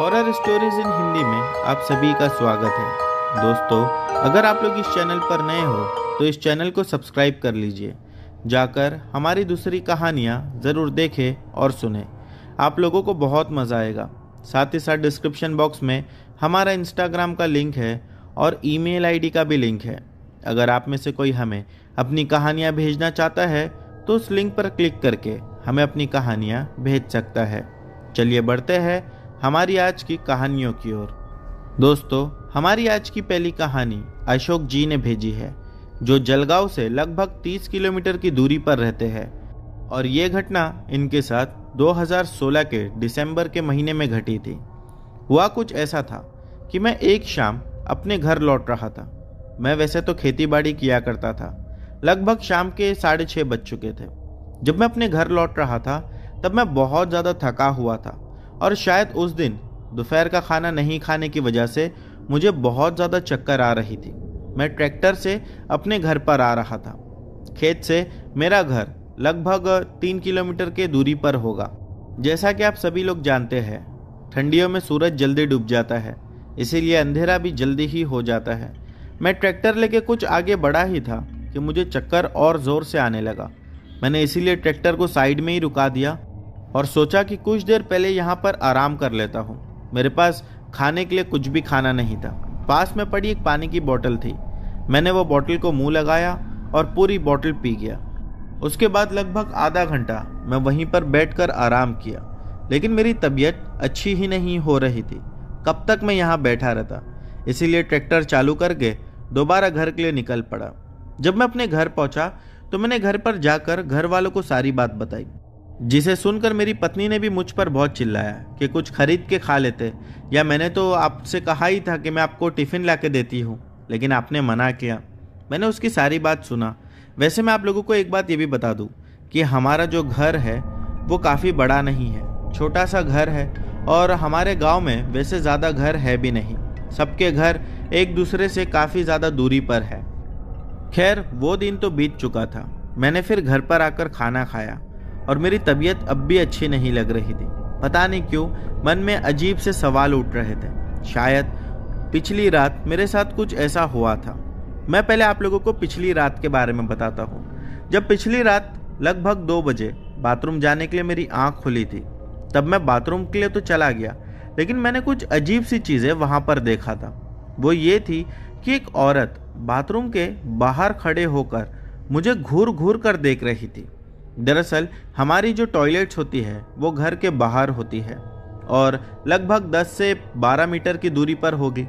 Horror stories in Hindi में आप सभी का स्वागत है। दोस्तों, अगर आप लोग इस चैनल पर नए हो तो इस चैनल को सब्सक्राइब कर लीजिए। जाकर हमारी दूसरी कहानियाँ ज़रूर देखें और सुनें। आप लोगों को बहुत मज़ा आएगा। साथ ही साथ डिस्क्रिप्शन बॉक्स में हमारा इंस्टाग्राम का लिंक है और ईमेल आईडी का भी लिंक है। अगर आप में से कोई हमें अपनी कहानियाँ भेजना चाहता है तो उस लिंक पर क्लिक करके हमें अपनी कहानियाँ भेज सकता है। चलिए बढ़ते हैं हमारी आज की कहानियों की ओर। दोस्तों, हमारी आज की पहली कहानी अशोक जी ने भेजी है, जो जलगांव से लगभग 30 किलोमीटर की दूरी पर रहते हैं। और ये घटना इनके साथ 2016 के दिसंबर के महीने में घटी थी। हुआ कुछ ऐसा था कि मैं एक शाम अपने घर लौट रहा था। मैं वैसे तो खेती बाड़ी किया करता था। लगभग शाम के 6:30 बज चुके थे। जब मैं अपने घर लौट रहा था तब मैं बहुत ज़्यादा थका हुआ था और शायद उस दिन दोपहर का खाना नहीं खाने की वजह से मुझे बहुत ज़्यादा चक्कर आ रही थी। मैं ट्रैक्टर से अपने घर पर आ रहा था। खेत से मेरा घर लगभग 3 किलोमीटर के दूरी पर होगा। जैसा कि आप सभी लोग जानते हैं, ठंडियों में सूरज जल्दी डूब जाता है, इसीलिए अंधेरा भी जल्दी ही हो जाता है। मैं ट्रैक्टर लेके कुछ आगे बढ़ा ही था कि मुझे चक्कर और ज़ोर से आने लगा। मैंने इसीलिए ट्रैक्टर को साइड में ही रुका दिया और सोचा कि कुछ देर पहले यहाँ पर आराम कर लेता हूँ। मेरे पास खाने के लिए कुछ भी खाना नहीं था। पास में पड़ी एक पानी की बोतल थी। मैंने वो बोतल को मुंह लगाया और पूरी बोतल पी गया। उसके बाद लगभग आधा घंटा मैं वहीं पर बैठकर आराम किया, लेकिन मेरी तबीयत अच्छी ही नहीं हो रही थी। कब तक मैं यहाँ बैठा रहता, इसीलिए ट्रैक्टर चालू करके दोबारा घर के लिए निकल पड़ा। जब मैं अपने घर पहुँचा तो मैंने घर पर जाकर घर वालों को सारी बात बताई, जिसे सुनकर मेरी पत्नी ने भी मुझ पर बहुत चिल्लाया कि कुछ खरीद के खा लेते, या मैंने तो आपसे कहा ही था कि मैं आपको टिफ़िन ला के देती हूँ, लेकिन आपने मना किया। मैंने उसकी सारी बात सुना। वैसे मैं आप लोगों को एक बात ये भी बता दूँ कि हमारा जो घर है वो काफ़ी बड़ा नहीं है, छोटा सा घर है। और हमारे गाँव में वैसे ज़्यादा घर है भी नहीं, सबके घर एक दूसरे से काफ़ी ज़्यादा दूरी पर है। खैर, वो दिन तो बीत चुका था। मैंने फिर घर पर आकर खाना खाया और मेरी तबीयत अब भी अच्छी नहीं लग रही थी। पता नहीं क्यों मन में अजीब से सवाल उठ रहे थे। शायद पिछली रात मेरे साथ कुछ ऐसा हुआ था। मैं पहले आप लोगों को पिछली रात के बारे में बताता हूँ। जब पिछली रात लगभग 2 बजे बाथरूम जाने के लिए मेरी आँख खुली थी, तब मैं बाथरूम के लिए तो चला गया, लेकिन मैंने कुछ अजीब सी चीज़ें वहाँ पर देखा था। वो ये थी कि एक औरत बाथरूम के बाहर खड़े होकर मुझे घूर घूर कर देख रही थी। दरअसल हमारी जो टॉयलेट्स होती है वो घर के बाहर होती है और लगभग 10 से 12 मीटर की दूरी पर होगी।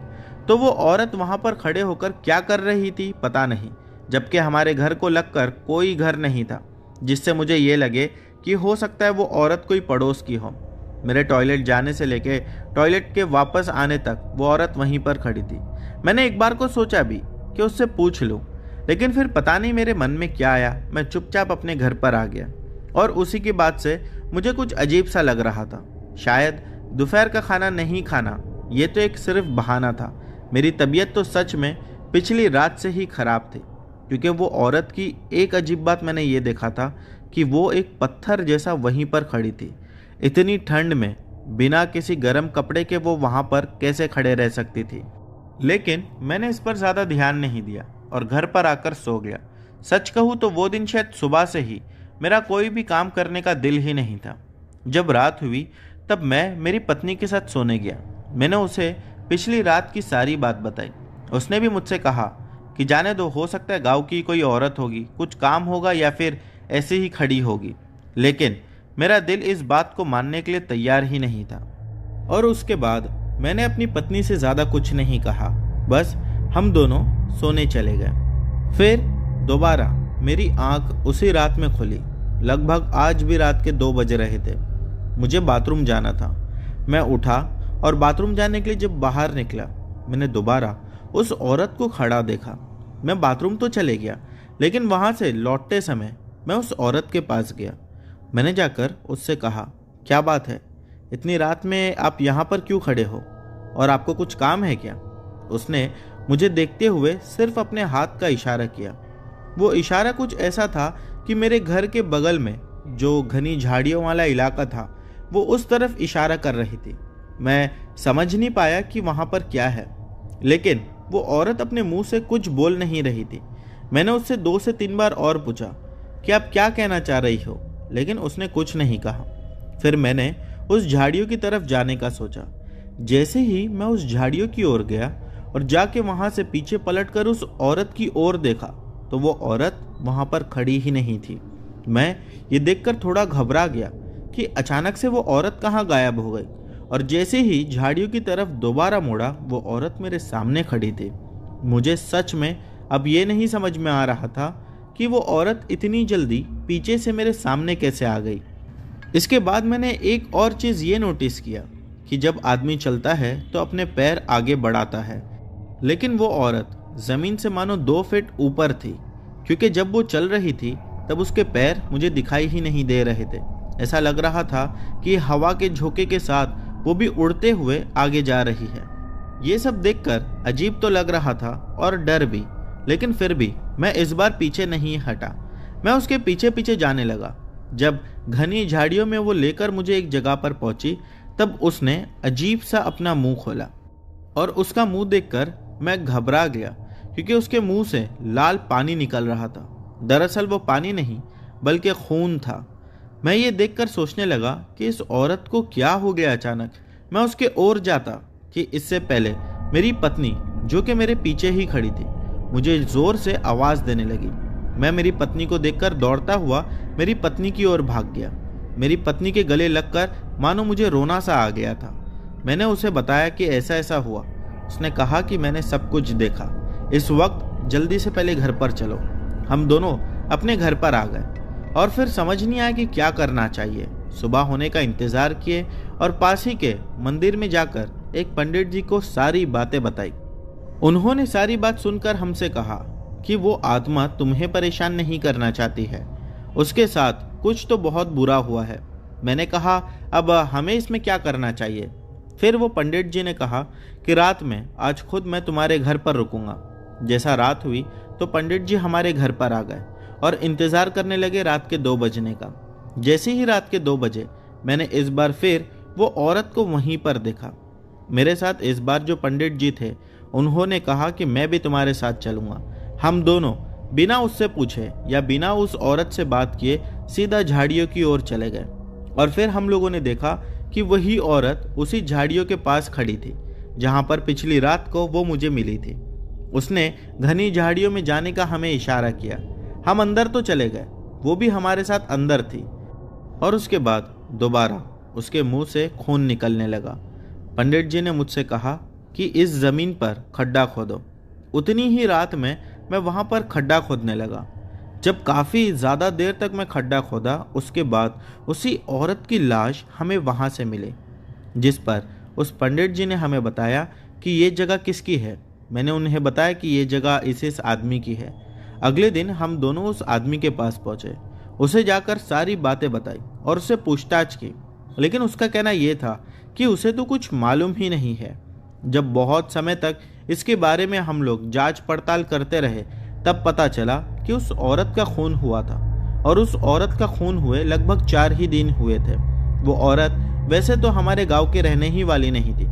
तो वो औरत वहाँ पर खड़े होकर क्या कर रही थी पता नहीं, जबकि हमारे घर को लगकर कोई घर नहीं था, जिससे मुझे ये लगे कि हो सकता है वो औरत कोई पड़ोस की हो। मेरे टॉयलेट जाने से लेके टॉयलेट के वापस आने तक वो औरत वहीं पर खड़ी थी। मैंने एक बार को सोचा भी कि उससे पूछ लूँ, लेकिन फिर पता नहीं मेरे मन में क्या आया, मैं चुपचाप अपने घर पर आ गया। और उसी के बाद से मुझे कुछ अजीब सा लग रहा था। शायद दोपहर का खाना नहीं खाना ये तो एक सिर्फ बहाना था। मेरी तबीयत तो सच में पिछली रात से ही खराब थी, क्योंकि वो औरत की एक अजीब बात मैंने ये देखा था कि वो एक पत्थर जैसा वहीं पर खड़ी थी। इतनी ठंड में बिना किसी गर्म कपड़े के वो वहाँ पर कैसे खड़े रह सकती थी। लेकिन मैंने इस पर ज़्यादा ध्यान नहीं दिया और घर पर आकर सो गया। सच कहूँ तो वो दिन शायद सुबह से ही मेरा कोई भी काम करने का दिल ही नहीं था। जब रात हुई तब मैं मेरी पत्नी के साथ सोने गया। मैंने उसे पिछली रात की सारी बात बताई। उसने भी मुझसे कहा कि जाने दो, हो सकता है गांव की कोई औरत होगी, कुछ काम होगा या फिर ऐसे ही खड़ी होगी। लेकिन मेरा दिल इस बात को मानने के लिए तैयार ही नहीं था। और उसके बाद मैंने अपनी पत्नी से ज़्यादा कुछ नहीं कहा, बस हम दोनों सोने चले गए। फिर दोबारा मेरी आंख उसी रात में खुली। लगभग आज भी रात के 2 बज रहे थे। मुझे बाथरूम जाना था। मैं उठा और बाथरूम जाने के लिए जब बाहर निकला, मैंने दोबारा उस औरत को खड़ा देखा। मैं बाथरूम तो चले गया, लेकिन वहाँ से लौटते समय मैं उस औरत के पास गया। मैंने जाकर उससे कहा, क्या बात है, इतनी रात में आप यहाँ पर क्यों खड़े हो और आपको कुछ काम है क्या? उसने मुझे देखते हुए सिर्फ अपने हाथ का इशारा किया। वो इशारा कुछ ऐसा था कि मेरे घर के बगल में जो घनी झाड़ियों वाला इलाका था वो उस तरफ इशारा कर रही थी। मैं समझ नहीं पाया कि वहाँ पर क्या है, लेकिन वो औरत अपने मुंह से कुछ बोल नहीं रही थी। मैंने उससे 2 से 3 बार और पूछा कि आप क्या कहना चाह रही हो, लेकिन उसने कुछ नहीं कहा। फिर मैंने उस झाड़ियों की तरफ जाने का सोचा। जैसे ही मैं उस झाड़ियों की ओर गया और जाके वहां से पीछे पलटकर उस औरत की ओर देखा, तो वो औरत वहां पर खड़ी ही नहीं थी। मैं ये देखकर थोड़ा घबरा गया कि अचानक से वो औरत कहाँ गायब हो गई, और जैसे ही झाड़ियों की तरफ दोबारा मुड़ा, वो औरत मेरे सामने खड़ी थी। मुझे सच में अब ये नहीं समझ में आ रहा था कि वो औरत इतनी जल्दी पीछे से मेरे सामने कैसे आ गई। इसके बाद मैंने एक और चीज़ ये नोटिस किया कि जब आदमी चलता है तो अपने पैर आगे बढ़ाता है, लेकिन वो औरत ज़मीन से मानो 2 फीट ऊपर थी, क्योंकि जब वो चल रही थी तब उसके पैर मुझे दिखाई ही नहीं दे रहे थे। ऐसा लग रहा था कि हवा के झोंके के साथ वो भी उड़ते हुए आगे जा रही है। ये सब देखकर अजीब तो लग रहा था और डर भी, लेकिन फिर भी मैं इस बार पीछे नहीं हटा। मैं उसके पीछे पीछे जाने लगा। जब घनी झाड़ियों में वो लेकर मुझे एक जगह पर पहुंची, तब उसने अजीब सा अपना मुंह खोला, और उसका मुंह देखकर मैं घबरा गया, क्योंकि उसके मुंह से लाल पानी निकल रहा था। दरअसल वो पानी नहीं बल्कि खून था। मैं ये देखकर सोचने लगा कि इस औरत को क्या हो गया अचानक। मैं उसके ओर जाता कि इससे पहले मेरी पत्नी, जो कि मेरे पीछे ही खड़ी थी, मुझे जोर से आवाज देने लगी। मैं मेरी पत्नी को देखकर दौड़ता हुआ मेरी पत्नी की ओर भाग गया। मेरी पत्नी के गले लगकर मानो मुझे रोना सा आ गया था। मैंने उसे बताया कि ऐसा ऐसा हुआ। उसने कहा कि मैंने सब कुछ देखा। इस वक्त जल्दी से पहले घर पर चलो। हम दोनों अपने घर पर आ गए और फिर समझ नहीं आया कि क्या करना चाहिए। सुबह होने का इंतजार किए और पास ही के मंदिर में जाकर एक पंडित जी को सारी बातें बताई। उन्होंने सारी बात सुनकर हमसे कहा कि वो आत्मा तुम्हें परेशान नहीं करना चाहती है, उसके साथ कुछ तो बहुत बुरा हुआ है। मैंने कहा अब हमें इसमें क्या करना चाहिए। फिर वो पंडित जी ने कहा कि रात में आज खुद मैं तुम्हारे घर पर रुकूंगा। जैसा रात हुई तो पंडित जी हमारे घर पर आ गए और इंतज़ार करने लगे रात के 2 बजने का। जैसे ही रात के 2 बजे मैंने इस बार फिर वो औरत को वहीं पर देखा। मेरे साथ इस बार जो पंडित जी थे, उन्होंने कहा कि मैं भी तुम्हारे साथ चलूंगा। हम दोनों बिना उससे पूछे या बिना उस औरत से बात किए सीधा झाड़ियों की ओर चले गए, और फिर हम लोगों ने देखा कि वही औरत उसी झाड़ियों के पास खड़ी थी जहां पर पिछली रात को वो मुझे मिली थी। उसने घनी झाड़ियों में जाने का हमें इशारा किया। हम अंदर तो चले गए, वो भी हमारे साथ अंदर थी, और उसके बाद दोबारा उसके मुंह से खून निकलने लगा। पंडित जी ने मुझसे कहा कि इस जमीन पर खड्डा खोदो। उतनी ही रात में मैं वहां पर खड्डा खोदने लगा। जब काफ़ी ज़्यादा देर तक मैं खड्डा खोदा, उसके बाद उसी औरत की लाश हमें वहां से मिली, जिस पर उस पंडित जी ने हमें बताया कि ये जगह किसकी है। मैंने उन्हें बताया कि ये जगह इस आदमी की है। अगले दिन हम दोनों उस आदमी के पास पहुंचे, उसे जाकर सारी बातें बताई और उससे पूछताछ की, लेकिन उसका कहना यह था कि उसे तो कुछ मालूम ही नहीं है। जब बहुत समय तक इसके बारे में हम लोग जांच पड़ताल करते रहे, तब पता चला कि उस औरत का खून हुआ था, और उस औरत का खून हुए लगभग 4 ही दिन हुए थे। वो औरत वैसे तो हमारे गांव के रहने ही वाली नहीं थी।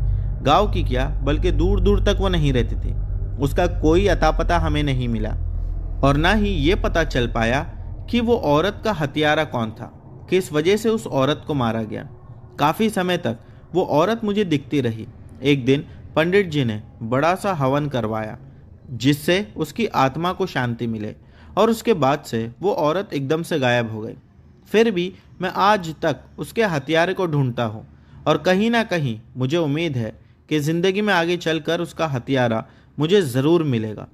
गांव की क्या, बल्कि दूर दूर तक वो नहीं रहती थी। उसका कोई अता पता हमें नहीं मिला, और ना ही ये पता चल पाया कि वो औरत का हत्यारा कौन था, किस वजह से उस औरत को मारा गया। काफ़ी समय तक वो औरत मुझे दिखती रही। एक दिन पंडित जी ने बड़ा सा हवन करवाया, जिससे उसकी आत्मा को शांति मिले, और उसके बाद से वो औरत एकदम से गायब हो गई। फिर भी मैं आज तक उसके हत्यारे को ढूंढता हूँ, और कहीं ना कहीं मुझे उम्मीद है कि ज़िंदगी में आगे चलकर उसका हत्यारा मुझे ज़रूर मिलेगा,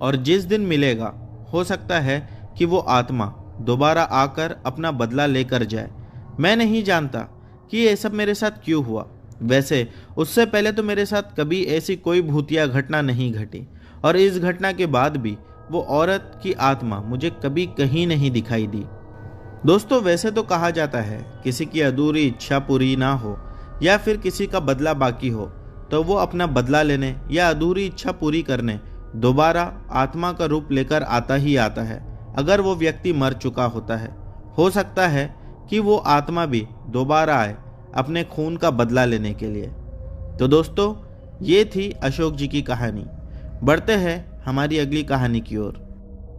और जिस दिन मिलेगा हो सकता है कि वो आत्मा दोबारा आकर अपना बदला लेकर जाए। मैं नहीं जानता कि ये सब मेरे साथ क्यों हुआ। वैसे उससे पहले तो मेरे साथ कभी ऐसी कोई भूतिया घटना नहीं घटी, और इस घटना के बाद भी वो औरत की आत्मा मुझे कभी कहीं नहीं दिखाई दी। दोस्तों, वैसे तो कहा जाता है किसी की अधूरी इच्छा पूरी ना हो या फिर किसी का बदला बाकी हो, तो वो अपना बदला लेने या अधूरी इच्छा पूरी करने दोबारा आत्मा का रूप लेकर आता ही आता है। अगर वो व्यक्ति मर चुका होता है, हो सकता है कि वो आत्मा भी दोबारा आए अपने खून का बदला लेने के लिए। तो दोस्तों, ये थी अशोक जी की कहानी। बढ़ते हैं हमारी अगली कहानी की ओर।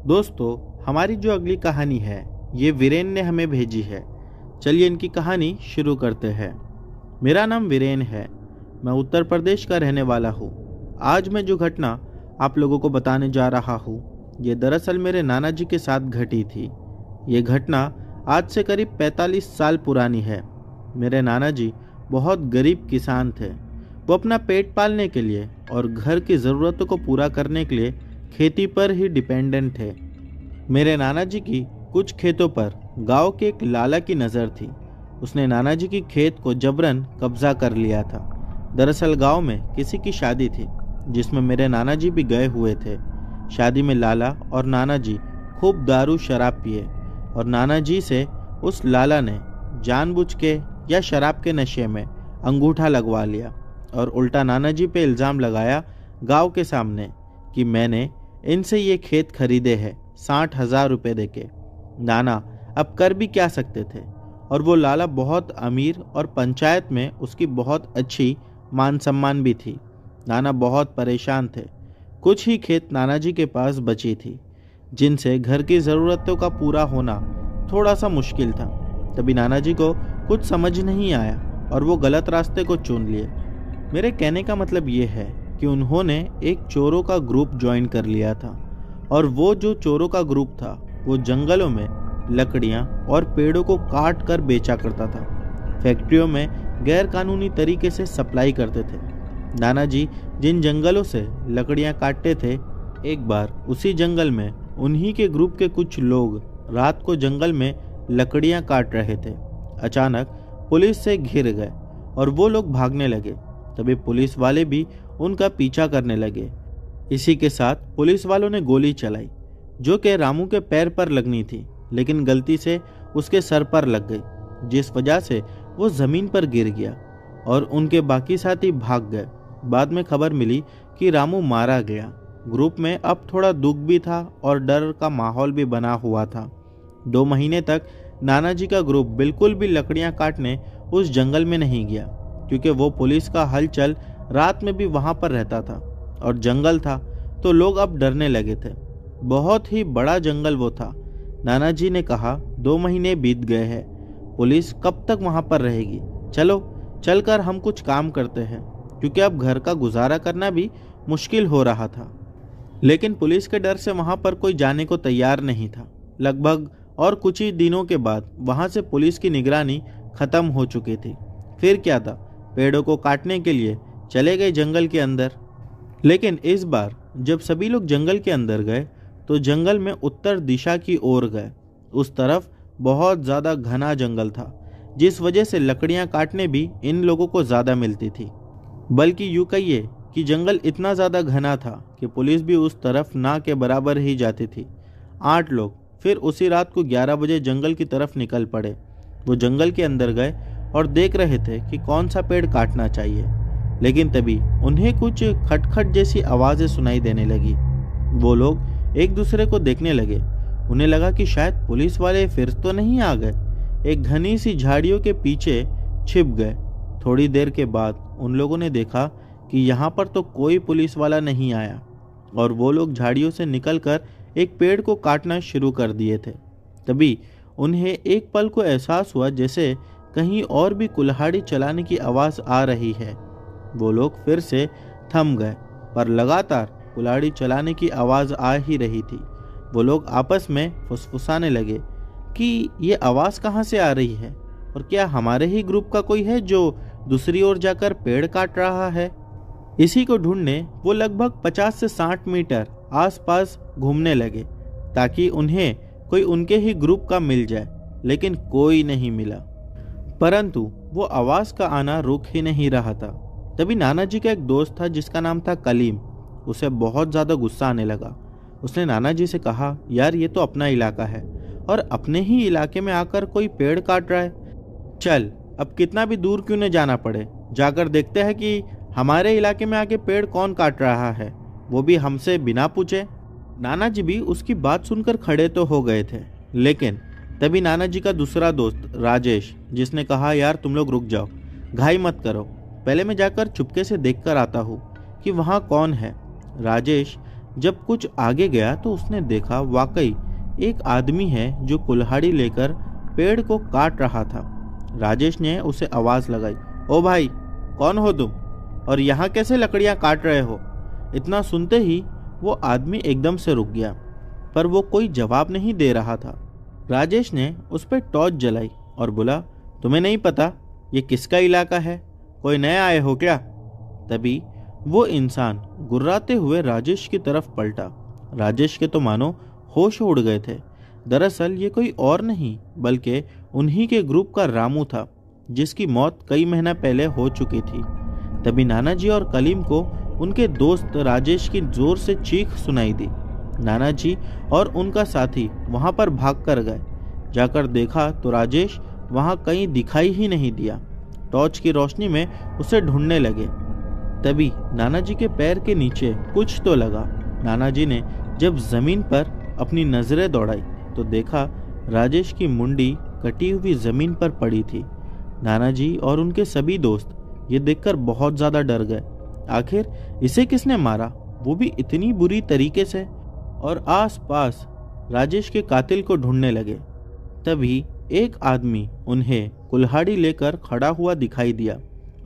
दोस्तों, हमारी जो अगली कहानी है ये वीरेन ने हमें भेजी है। चलिए इनकी कहानी शुरू करते हैं। मेरा नाम वीरेन है। मैं उत्तर प्रदेश का रहने वाला हूँ। आज मैं जो घटना आप लोगों को बताने जा रहा हूँ ये दरअसल मेरे नाना जी के साथ घटी थी। ये घटना आज से करीब 45 साल पुरानी है। मेरे नाना जी बहुत गरीब किसान थे। वो अपना पेट पालने के लिए और घर की ज़रूरतों को पूरा करने के लिए खेती पर ही डिपेंडेंट थे। मेरे नाना जी की कुछ खेतों पर गांव के एक लाला की नज़र थी। उसने नाना जी की खेत को जबरन कब्जा कर लिया था। दरअसल गांव में किसी की शादी थी जिसमें मेरे नाना जी भी गए हुए थे। शादी में लाला और नाना जी खूब दारू शराब पिए और नाना जी से उस लाला ने जानबूझ के या शराब के नशे में अंगूठा लगवा लिया और उल्टा नाना जी पे इल्ज़ाम लगाया गांव के सामने कि मैंने इनसे ये खेत खरीदे हैं 60,000 रुपये देके। नाना अब कर भी क्या सकते थे, और वो लाला बहुत अमीर और पंचायत में उसकी बहुत अच्छी मान सम्मान भी थी। नाना बहुत परेशान थे। कुछ ही खेत नाना जी के पास बची थी जिनसे घर की ज़रूरतों का पूरा होना थोड़ा सा मुश्किल था। तभी नाना जी को कुछ समझ नहीं आया और वो गलत रास्ते को चुन लिए। मेरे कहने का मतलब ये है कि उन्होंने एक चोरों का ग्रुप ज्वाइन कर लिया था और वो जो चोरों का ग्रुप था वो जंगलों में लकड़ियाँ और पेड़ों को काट कर बेचा करता था। फैक्ट्रियों में गैर कानूनी तरीके से सप्लाई करते थे। नाना जी जिन जंगलों से लकड़ियाँ काटते थे, एक बार उसी जंगल में उन्हीं के ग्रुप के कुछ लोग रात को जंगल में लकड़ियाँ काट रहे थे। अचानक पुलिस से घिर गए और वो लोग भागने लगे। तभी पुलिस वाले भी उनका पीछा करने लगे। इसी के साथ पुलिस वालों ने गोली चलाई जो कि रामू के पैर पर लगनी थी, लेकिन गलती से उसके सर पर लग गई, जिस वजह से वो ज़मीन पर गिर गया और उनके बाकी साथी भाग गए। बाद में खबर मिली कि रामू मारा गया। ग्रुप में अब थोड़ा दुख भी था और डर का माहौल भी बना हुआ था। 2 महीने तक नाना जी का ग्रुप बिल्कुल भी लकड़ियां काटने उस जंगल में नहीं गया, क्योंकि वो पुलिस का हलचल रात में भी वहां पर रहता था और जंगल था तो लोग अब डरने लगे थे। बहुत ही बड़ा जंगल वो था। नाना जी ने कहा 2 महीने बीत गए हैं, पुलिस कब तक वहां पर रहेगी? चलो चलकर हम कुछ काम करते हैं, क्योंकि अब घर का गुजारा करना भी मुश्किल हो रहा था। लेकिन पुलिस के डर से वहां पर कोई जाने को तैयार नहीं था। लगभग और कुछ ही दिनों के बाद वहां से पुलिस की निगरानी खत्म हो चुकी थी। फिर क्या था, पेड़ों को काटने के लिए चले गए जंगल के अंदर। लेकिन इस बार जब सभी लोग जंगल के अंदर गए तो जंगल में उत्तर दिशा की ओर गए। उस तरफ बहुत ज़्यादा घना जंगल था, जिस वजह से लकड़ियां काटने भी इन लोगों को ज़्यादा मिलती थी। बल्कि यूँ कहिए कि जंगल इतना ज़्यादा घना था कि पुलिस भी उस तरफ ना के बराबर ही जाती थी। 8 लोग फिर उसी रात को 11 बजे जंगल की तरफ निकल पड़े। वो जंगल के अंदर गए और देख रहे थे कि कौन सा पेड़ काटना चाहिए। लेकिन तभी उन्हें कुछ खटखट जैसी आवाज़ें सुनाई देने लगी। वो लोग एक दूसरे को देखने लगे। उन्हें लगा कि शायद पुलिस वाले फिर तो नहीं आ गए। एक घनी सी झाड़ियों के पीछे छिप गए। थोड़ी देर के बाद उन लोगों ने देखा कि यहाँ पर तो कोई पुलिस वाला नहीं आया और वो लोग झाड़ियों से निकलकर एक पेड़ को काटना शुरू कर दिए थे। तभी उन्हें एक पल को एहसास हुआ जैसे कहीं और भी कुल्हाड़ी चलाने की आवाज़ आ रही है। वो लोग फिर से थम गए, पर लगातार कुल्हाड़ी चलाने की आवाज़ आ ही रही थी। वो लोग आपस में फुसफुसाने लगे कि ये आवाज़ कहाँ से आ रही है और क्या हमारे ही ग्रुप का कोई है जो दूसरी ओर जाकर पेड़ काट रहा है। इसी को ढूंढने वो लगभग 50 से 60 मीटर आसपास घूमने लगे ताकि उन्हें कोई उनके ही ग्रुप का मिल जाए, लेकिन कोई नहीं मिला। परंतु वो आवाज़ का आना रुक ही नहीं रहा था। तभी नाना जी का एक दोस्त था जिसका नाम था कलीम। उसे बहुत ज़्यादा गुस्सा आने लगा। उसने नाना जी से कहा, यार ये तो अपना इलाका है और अपने ही इलाके में आकर कोई पेड़ काट रहा है। चल अब कितना भी दूर क्यों न जाना पड़े, जाकर देखते हैं कि हमारे इलाके में आके पेड़ कौन काट रहा है, वो भी हमसे बिना पूछे। नाना जी भी उसकी बात सुनकर खड़े तो हो गए थे, लेकिन तभी नाना जी का दूसरा दोस्त राजेश, जिसने कहा, यार तुम लोग रुक जाओ, घाई मत करो, पहले मैं जाकर चुपके से देखकर आता हूँ कि वहाँ कौन है। राजेश जब कुछ आगे गया तो उसने देखा वाकई एक आदमी है जो कुल्हाड़ी लेकर पेड़ को काट रहा था। राजेश ने उसे आवाज लगाई, ओ भाई, कौन हो तुम और यहाँ कैसे लकड़ियाँ काट रहे हो? इतना सुनते ही वो आदमी एकदम से रुक गया, पर वो कोई जवाब नहीं दे रहा था। राजेश ने उस पर टॉर्च जलाई और बोला, तुम्हें नहीं पता ये किसका इलाका है? कोई नया आए हो क्या? तभी वो इंसान गुर्राते हुए राजेश की तरफ पलटा। राजेश के तो मानो होश उड़ गए थे। दरअसल ये कोई और नहीं बल्कि उन्हीं के ग्रुप का रामू था, जिसकी मौत कई महीना पहले हो चुकी थी। तभी नानाजी और कलीम को उनके दोस्त राजेश की जोर से चीख सुनाई दी। नानाजी और उनका साथी वहां पर भाग कर गए। जाकर देखा तो राजेश वहां कहीं दिखाई ही नहीं दिया। टॉर्च की रोशनी में उसे ढूंढने लगे। तभी नानाजी के पैर के नीचे कुछ तो लगा। नानाजी ने जब जमीन पर अपनी नजरें दौड़ाई तो देखा राजेश की मुंडी कटी हुई जमीन पर पड़ी थी। नानाजी और उनके सभी दोस्त ये देखकर बहुत ज्यादा डर गए। आखिर इसे किसने मारा, वो भी इतनी बुरी तरीके से? और आसपास राजेश के कातिल को ढूंढने लगे। तभी एक आदमी उन्हें कुल्हाड़ी लेकर खड़ा हुआ दिखाई दिया।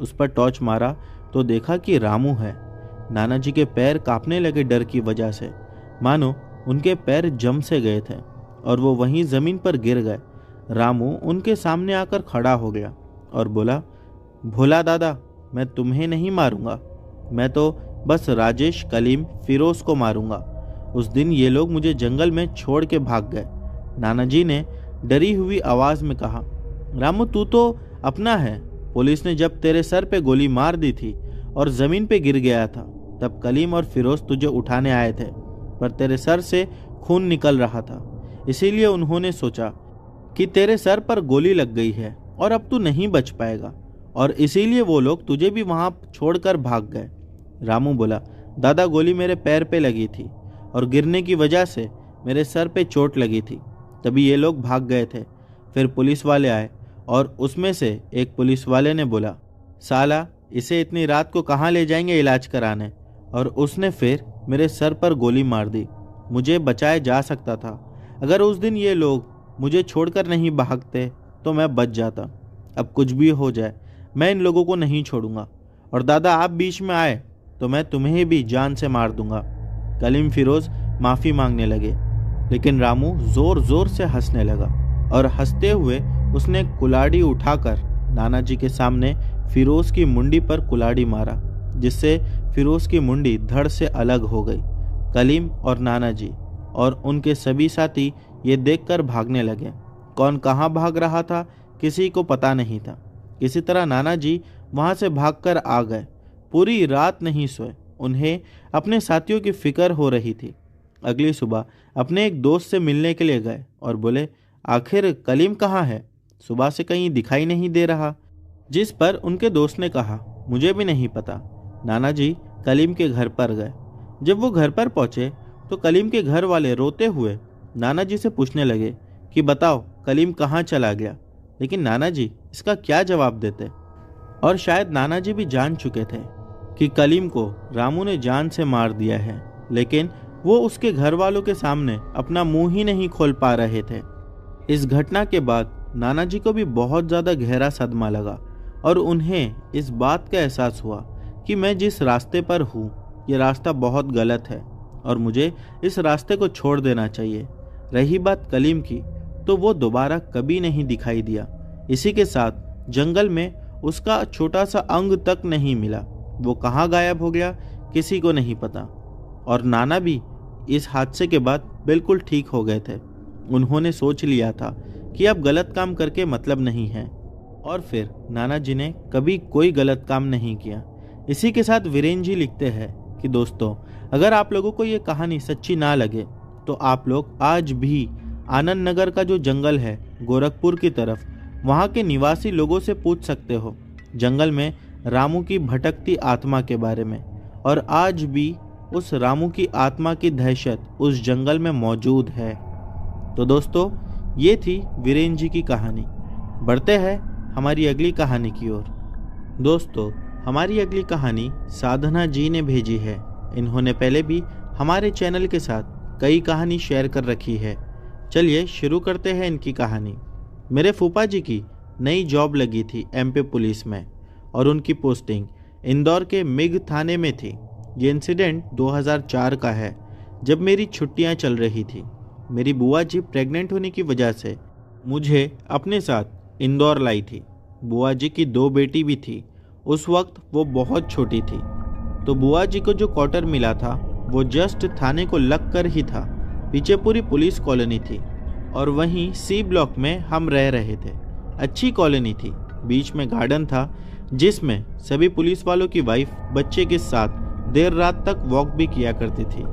उस पर टॉर्च मारा तो देखा कि रामू है। नानाजी के पैर कांपने लगे डर की वजह से, मानो उनके पैर जम से गए थे और वो वहीं जमीन पर गिर गए। रामू उनके सामने आकर खड़ा हो गया और बोला, भोला दादा, मैं तुम्हें नहीं मारूंगा, मैं तो बस राजेश, कलीम, फिरोज को मारूंगा। उस दिन ये लोग मुझे जंगल में छोड़ के भाग गए। नानाजी ने डरी हुई आवाज में कहा, रामू तू तो अपना है। पुलिस ने जब तेरे सर पे गोली मार दी थी और जमीन पे गिर गया था, तब कलीम और फिरोज तुझे उठाने आए थे, पर तेरे सर से खून निकल रहा था। इसीलिए उन्होंने सोचा कि तेरे सर पर गोली लग गई है और अब तू नहीं बच पाएगा, और इसीलिए वो लोग तुझे भी वहां छोड़कर भाग गए। रामू बोला, दादा, गोली मेरे पैर पे लगी थी और गिरने की वजह से मेरे सर पे चोट लगी थी, तभी ये लोग भाग गए थे। फिर पुलिस वाले आए और उसमें से एक पुलिस वाले ने बोला, साला, इसे इतनी रात को कहाँ ले जाएंगे इलाज कराने? और उसने फिर मेरे सर पर गोली मार दी। मुझे बचाया जा सकता था। अगर उस दिन ये लोग मुझे छोड़कर नहीं भागते तो मैं बच जाता। अब कुछ भी हो जाए, मैं इन लोगों को नहीं छोड़ूंगा, और दादा आप बीच में आए तो मैं तुम्हें भी जान से मार दूंगा। कलीम, फिरोज माफ़ी मांगने लगे, लेकिन रामू जोर जोर से हंसने लगा और हंसते हुए उसने कुल्हाड़ी उठाकर नानाजी के सामने फिरोज की मुंडी पर कुल्हाड़ी मारा, जिससे फिरोज की मुंडी धड़ से अलग हो गई। कलीम और नानाजी और उनके सभी साथी ये देखकर भागने लगे। कौन कहाँ भाग रहा था किसी को पता नहीं था। किसी तरह नानाजी वहाँ से भागकर आ गए। पूरी रात नहीं सोए। उन्हें अपने साथियों की फिक्र हो रही थी। अगली सुबह अपने एक दोस्त से मिलने के लिए गए और बोले, आखिर कलीम कहाँ है? सुबह से कहीं दिखाई नहीं दे रहा। जिस पर उनके दोस्त ने कहा, मुझे भी नहीं पता। नानाजी कलीम के घर पर गए। जब वो घर पर पहुंचे तो कलीम के घर वाले रोते हुए नानाजी से पूछने लगे कि बताओ कलीम कहाँ चला गया। लेकिन नानाजी इसका क्या जवाब देते? और शायद नानाजी भी जान चुके थे कि कलीम को रामू ने जान से मार दिया है, लेकिन वो उसके घर वालों के सामने अपना मुंह ही नहीं खोल पा रहे थे। इस घटना के बाद नानाजी को भी बहुत ज़्यादा गहरा सदमा लगा और उन्हें इस बात का एहसास हुआ कि मैं जिस रास्ते पर हूँ ये रास्ता बहुत गलत है और मुझे इस रास्ते को छोड़ देना चाहिए। रही बात कलीम की, तो वो दोबारा कभी नहीं दिखाई दिया। इसी के साथ जंगल में उसका छोटा सा अंग तक नहीं मिला। वो कहाँ गायब हो गया किसी को नहीं पता। और नाना भी इस हादसे के बाद बिल्कुल ठीक हो गए थे। उन्होंने सोच लिया था कि अब गलत काम करके मतलब नहीं है, और फिर नाना जी ने कभी कोई गलत काम नहीं किया। इसी के साथ वीरेन जी लिखते हैं कि दोस्तों, अगर आप लोगों को ये कहानी सच्ची ना लगे तो आप लोग आज भी आनंद नगर का जो जंगल है गोरखपुर की तरफ, वहाँ के निवासी लोगों से पूछ सकते हो जंगल में रामू की भटकती आत्मा के बारे में। और आज भी उस रामू की आत्मा की दहशत उस जंगल में मौजूद है। तो दोस्तों, ये थी वीरेन जी की कहानी। बढ़ते हैं हमारी अगली कहानी की ओर। दोस्तों, हमारी अगली कहानी साधना जी ने भेजी है। इन्होंने पहले भी हमारे चैनल के साथ कई कहानी शेयर कर रखी है। चलिए शुरू करते हैं इनकी कहानी। मेरे फूफा जी की नई जॉब लगी थी एमपी पुलिस में और उनकी पोस्टिंग इंदौर के मिग थाने में थी। ये इंसिडेंट 2004 का है, जब मेरी छुट्टियां चल रही थी। मेरी बुआ जी प्रेग्नेंट होने की वजह से मुझे अपने साथ इंदौर लाई थी। बुआ जी की 2 बेटी भी थी। उस वक्त वो बहुत छोटी थी, तो बुआ जी को जो क्वार्टर मिला था वो जस्ट थाने को लग कर ही था। पीछे पूरी पुलिस कॉलोनी थी और वहीं सी ब्लॉक में हम रह रहे थे। अच्छी कॉलोनी थी, बीच में गार्डन था जिसमें सभी पुलिस वालों की वाइफ बच्चे के साथ देर रात तक वॉक भी किया करती थी।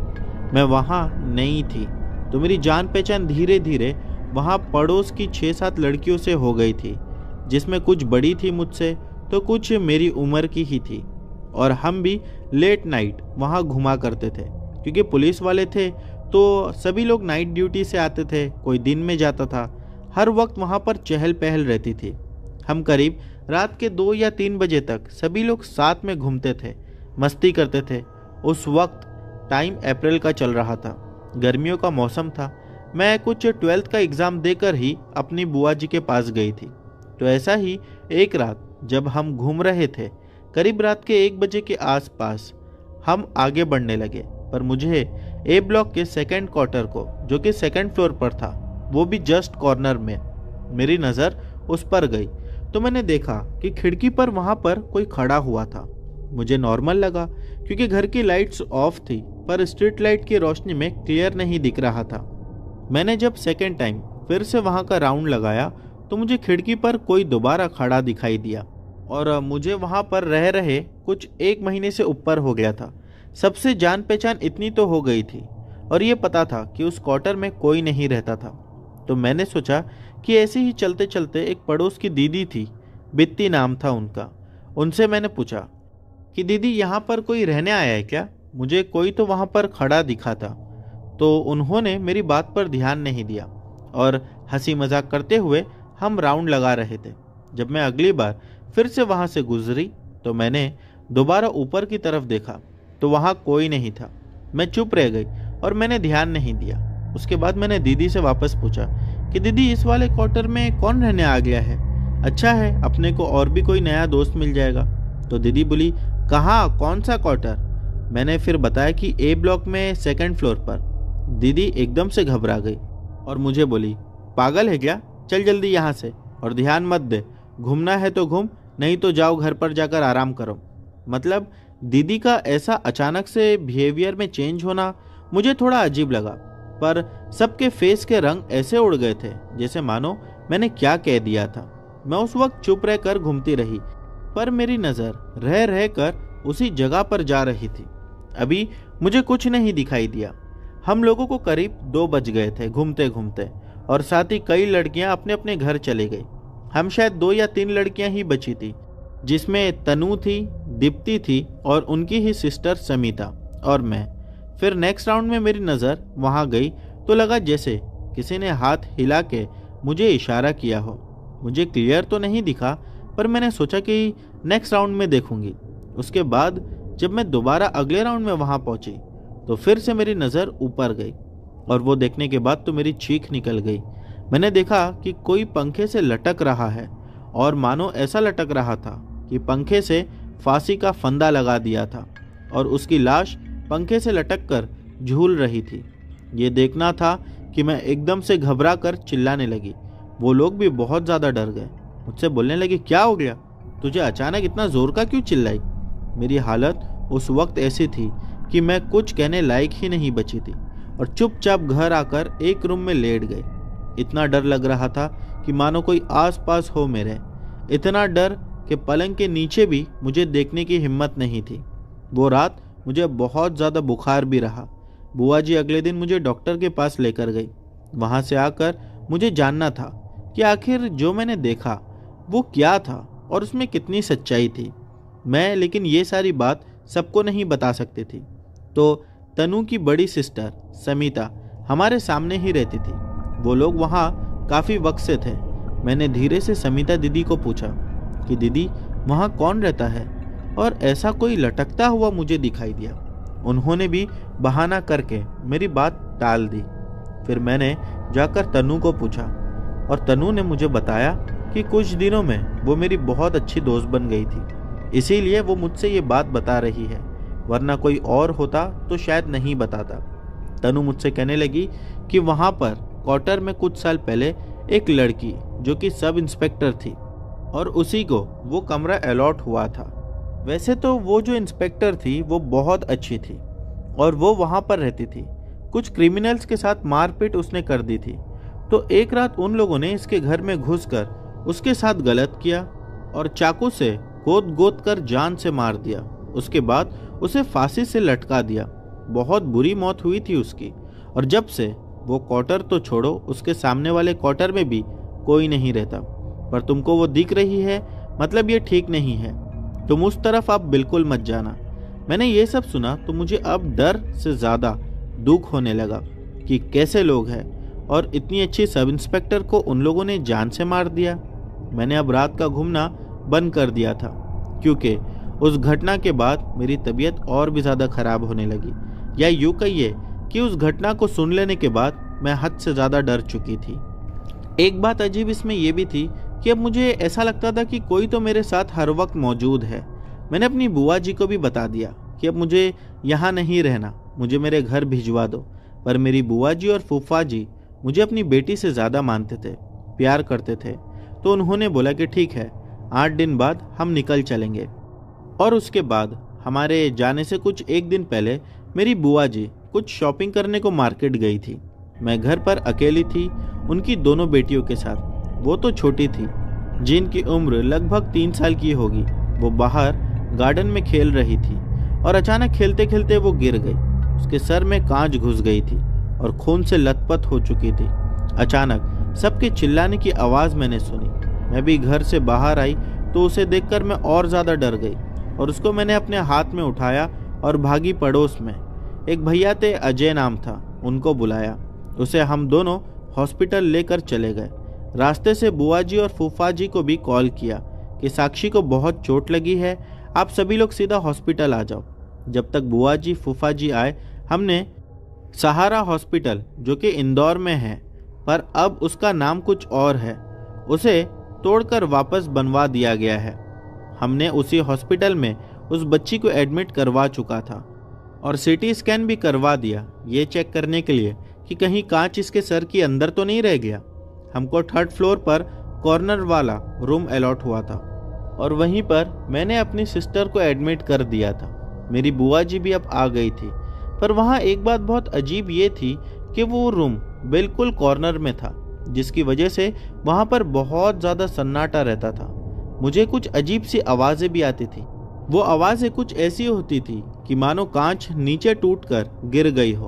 मैं वहाँ नई थी तो मेरी जान पहचान धीरे धीरे वहाँ पड़ोस की 6-7 लड़कियों से हो गई थी, जिसमें कुछ बड़ी थी मुझसे तो कुछ मेरी उम्र की ही थी। और हम भी लेट नाइट वहाँ घुमा करते थे, क्योंकि पुलिस वाले थे तो सभी लोग नाइट ड्यूटी से आते थे, कोई दिन में जाता था। हर वक्त वहाँ पर चहल पहल रहती थी। हम करीब रात के 2 या 3 बजे तक सभी लोग साथ में घूमते थे, मस्ती करते थे। उस वक्त टाइम अप्रैल का चल रहा था, गर्मियों का मौसम था। मैं कुछ 12th का एग्ज़ाम देकर ही अपनी बुआ जी के पास गई थी। तो ऐसा ही एक रात जब हम घूम रहे थे, करीब रात के 1 बजे के आसपास हम आगे बढ़ने लगे, पर मुझे ए ब्लॉक के सेकंड क्वार्टर को, जो कि सेकंड फ्लोर पर था, वो भी जस्ट कॉर्नर में, मेरी नज़र उस पर गई तो मैंने देखा कि खिड़की पर वहाँ पर कोई खड़ा हुआ था। मुझे नॉर्मल लगा क्योंकि घर की लाइट्स ऑफ थी, पर स्ट्रीट लाइट की रोशनी में क्लियर नहीं दिख रहा था। मैंने जब सेकेंड टाइम फिर से वहाँ का राउंड लगाया तो मुझे खिड़की पर कोई दोबारा खड़ा दिखाई दिया और मुझे वहाँ पर रह रहे कुछ 1 महीने से ऊपर हो गया था। सबसे जान पहचान इतनी तो हो गई थी और ये पता था कि उस क्वार्टर में कोई नहीं रहता था। तो मैंने सोचा कि ऐसे ही चलते चलते एक पड़ोस की दीदी थी, बित्ती नाम था उनका। उनसे मैंने पूछा कि दीदी यहाँ पर कोई रहने आया है क्या? मुझे कोई तो वहाँ पर खड़ा दिखा था। तो उन्होंने मेरी बात पर ध्यान नहीं दिया और हंसी मजाक करते हुए हम राउंड लगा रहे थे। जब मैं अगली बार फिर से वहाँ से गुजरी तो मैंने दोबारा ऊपर की तरफ देखा तो वहाँ कोई नहीं था। मैं चुप रह गई और मैंने ध्यान नहीं दिया। उसके बाद मैंने दीदी से वापस पूछा कि दीदी इस वाले क्वार्टर में कौन रहने आ गया है? अच्छा है, अपने को और भी कोई नया दोस्त मिल जाएगा। तो दीदी बोली, कहाँ, कौन सा क्वार्टर? मैंने फिर बताया कि ए ब्लॉक में सेकंड फ्लोर पर। दीदी एकदम से घबरा गई और मुझे बोली, पागल है क्या? चल जल्दी यहाँ से और ध्यान मत दे, घूमना है तो घूम, नहीं तो जाओ घर पर जाकर आराम करो। मतलब दीदी का ऐसा अचानक से बिहेवियर में चेंज होना मुझे थोड़ा अजीब लगा, पर सबके फेस के रंग ऐसे उड़ गए थे जैसे मानो मैंने क्या कह दिया था। मैं उस वक्त चुप रहकर घूमती रही, पर मेरी नज़र रह रह कर उसी जगह पर जा रही थी। अभी मुझे कुछ नहीं दिखाई दिया। हम लोगों को करीब 2 बज गए थे घूमते घूमते और साथ ही कई लड़कियां अपने अपने घर चली गई। हम शायद 2 या 3 लड़कियां ही बची थी, जिसमें तनु थी, दीप्ति थी और उनकी ही सिस्टर समिता और मैं। फिर नेक्स्ट राउंड में मेरी नज़र वहाँ गई तो लगा जैसे किसी ने हाथ हिला के मुझे इशारा किया हो। मुझे क्लियर तो नहीं दिखा, पर मैंने सोचा कि नेक्स्ट राउंड में देखूंगी। उसके बाद जब मैं दोबारा अगले राउंड में वहाँ पहुँची तो फिर से मेरी नज़र ऊपर गई और वो देखने के बाद तो मेरी चीख निकल गई। मैंने देखा कि कोई पंखे से लटक रहा है और मानो ऐसा लटक रहा था कि पंखे से फांसी का फंदा लगा दिया था और उसकी लाश पंखे से लटक कर झूल रही थी। ये देखना था कि मैं एकदम से घबरा कर चिल्लाने लगी। वो लोग भी बहुत ज़्यादा डर गए, मुझसे बोलने लगे, क्या हो गया तुझे, अचानक इतना ज़ोर का क्यों चिल्लाई? मेरी हालत उस वक्त ऐसी थी कि मैं कुछ कहने लायक ही नहीं बची थी और चुपचाप घर आकर एक रूम में लेट गए। इतना डर लग रहा था कि मानो कोई आसपास हो मेरे। इतना डर कि पलंग के नीचे भी मुझे देखने की हिम्मत नहीं थी। वो रात मुझे बहुत ज़्यादा बुखार भी रहा। बुआ जी अगले दिन मुझे डॉक्टर के पास लेकर गई। वहाँ से आकर मुझे जानना था कि आखिर जो मैंने देखा वो क्या था और उसमें कितनी सच्चाई थी। मैं लेकिन ये सारी बात सबको नहीं बता सकती थी। तो तनु की बड़ी सिस्टर समिता हमारे सामने ही रहती थी। वो लोग वहाँ काफ़ी वक्त से थे। मैंने धीरे से समिता दीदी को पूछा कि दीदी वहाँ कौन रहता है? और ऐसा कोई लटकता हुआ मुझे दिखाई दिया। उन्होंने भी बहाना करके मेरी बात टाल दी। फिर मैंने जाकर तनु को पूछा और तनु ने मुझे बताया कि कुछ दिनों में वो मेरी बहुत अच्छी दोस्त बन गई थी, इसीलिए वो मुझसे ये बात बता रही है, वरना कोई और होता तो शायद नहीं बताता। तनु मुझसे कहने लगी कि वहाँ पर क्वार्टर में कुछ साल पहले एक लड़की जो कि सब इंस्पेक्टर थी और उसी को वो कमरा अलॉट हुआ था। वैसे तो वो जो इंस्पेक्टर थी वो बहुत अच्छी थी और वो वहाँ पर रहती थी। कुछ क्रिमिनल्स के साथ मारपीट उसने कर दी थी, तो एक रात उन लोगों ने इसके घर में घुसकर उसके साथ गलत किया और चाकू से गोद गोद कर जान से मार दिया। उसके बाद उसे फांसी से लटका दिया। बहुत बुरी मौत हुई थी उसकी, और जब से वो क्वार्टर तो छोड़ो, उसके सामने वाले क्वार्टर में भी कोई नहीं रहता। पर तुमको वो दिख रही है, मतलब ये ठीक नहीं है, तुम उस तरफ आप बिल्कुल मत जाना। मैंने ये सब सुना तो मुझे अब डर से ज़्यादा दुख होने लगा कि कैसे लोग हैं और इतनी अच्छी सब इंस्पेक्टर को उन लोगों ने जान से मार दिया। मैंने अब रात का घूमना बंद कर दिया था, क्योंकि उस घटना के बाद मेरी तबीयत और भी ज़्यादा ख़राब होने लगी, या यूँ कहिए कि उस घटना को सुन लेने के बाद मैं हद से ज़्यादा डर चुकी थी। एक बात अजीब इसमें यह भी थी कि अब मुझे ऐसा लगता था कि कोई तो मेरे साथ हर वक्त मौजूद है। मैंने अपनी बुआ जी को भी बता दिया कि अब मुझे यहाँ नहीं रहना, मुझे मेरे घर भिजवा दो। पर मेरी बुआ जी और फूफा जी मुझे अपनी बेटी से ज़्यादा मानते थे, प्यार करते थे, तो उन्होंने बोला कि ठीक है, 8 दिन बाद हम निकल चलेंगे। और उसके बाद हमारे जाने से कुछ एक दिन पहले मेरी बुआ जी कुछ शॉपिंग करने को मार्केट गई थी। मैं घर पर अकेली थी उनकी दोनों बेटियों के साथ। वो तो छोटी थी, जिनकी उम्र लगभग 3 साल की होगी। वो बाहर गार्डन में खेल रही थी और अचानक खेलते खेलते वो गिर गई। उसके सर में कांच घुस गई थी और खून से लथपथ हो चुकी थी। अचानक सबके चिल्लाने की आवाज़ मैंने सुनी। मैं भी घर से बाहर आई तो उसे देखकर मैं और ज़्यादा डर गई और उसको मैंने अपने हाथ में उठाया और भागी पड़ोस में। एक भैया थे, अजय नाम था, उनको बुलाया। उसे हम दोनों हॉस्पिटल लेकर चले गए। रास्ते से बुआ जी और फूफा जी को भी कॉल किया कि साक्षी को बहुत चोट लगी है, आप सभी लोग सीधा हॉस्पिटल आ जाओ। जब तक बुआ जी फूफा जी आए, हमने सहारा हॉस्पिटल जो कि इंदौर में है, पर अब उसका नाम कुछ और है, उसे तोड़कर वापस बनवा दिया गया है। हमने उसी हॉस्पिटल में उस बच्ची को एडमिट करवा चुका था और सीटी स्कैन भी करवा दिया, ये चेक करने के लिए कि कहीं कांच इसके सर के अंदर तो नहीं रह गया। हमको 3rd फ्लोर पर कॉर्नर वाला रूम अलॉट हुआ था और वहीं पर मैंने अपनी सिस्टर को एडमिट कर दिया था। मेरी बुआ जी भी अब आ गई थी, पर वहाँ एक बात बहुत अजीब ये थी कि वो रूम बिल्कुल कॉर्नर में था, जिसकी वजह से वहाँ पर बहुत ज़्यादा सन्नाटा रहता था। मुझे कुछ अजीब सी आवाज़ें भी आती थी। वो आवाज़ें कुछ ऐसी होती थी कि मानो कांच नीचे टूटकर गिर गई हो,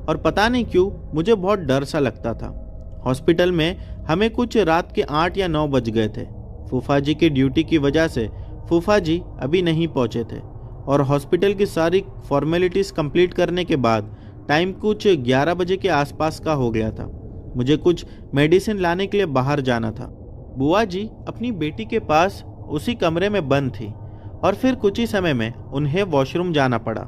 और पता नहीं क्यों मुझे बहुत डर सा लगता था। हॉस्पिटल में हमें कुछ रात के 8 या 9 बज गए थे। फूफा जी की ड्यूटी की वजह से फूफा जी अभी नहीं पहुंचे थे और हॉस्पिटल की सारी फॉर्मेलिटीज़ कंप्लीट करने के बाद टाइम कुछ 11 बजे के आसपास का हो गया था। मुझे कुछ मेडिसिन लाने के लिए बाहर जाना था। बुआ जी अपनी बेटी के पास उसी कमरे में बंद थी और फिर कुछ ही समय में उन्हें वॉशरूम जाना पड़ा।